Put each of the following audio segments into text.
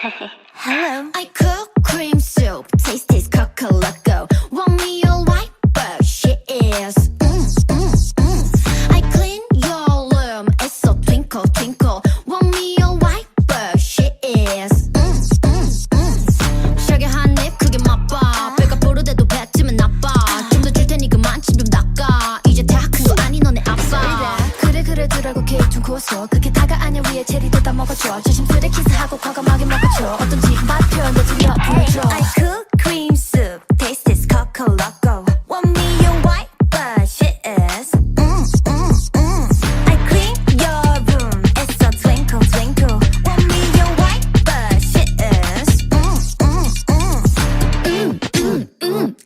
Hello. I cook cream soup, taste is cockaloco. Want me your white, but she is. I clean your room, it's so twinkle twinkle. Want me your white, but she is. 샤게 한 입 크게 맛봐. 배가 부르대도 뱉으면 나빠. 좀 더 줄 테니 그만 침 좀 닦아. 이제 다 큰 거 아니 너네 아빠. 그래 드라고 케이크 좀 고소. 그게 다가 아니야 위에 체리도 다 먹어줘. 조심스레 키스하고 과감하게 먹어줘. 어떤지 맛 표현도 들려줘. I cook cream soup, taste is cockaloco. Want me your white, but she is. I clean your room, it's a twinkle twinkle. Want me your white, but she is.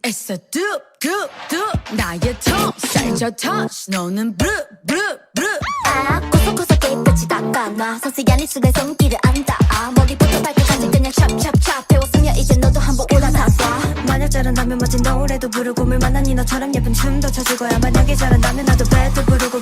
It's a doop doop doop 나의 tongue 살쪄 touch 너는 blue blue blue 아 고소고소 깨끗이 닦아놔 섬세한 입술에 손길을 안 닿아 머리부터 발끝까지 그냥 찹찹찹 배웠으면 이제 너도 한번 올라타봐 만약 잘한다면 멋진 노래도 부르고 물 만나니 너처럼 예쁜 춤도 춰줄 거야 만약에 잘한다면 나도 배도 부르고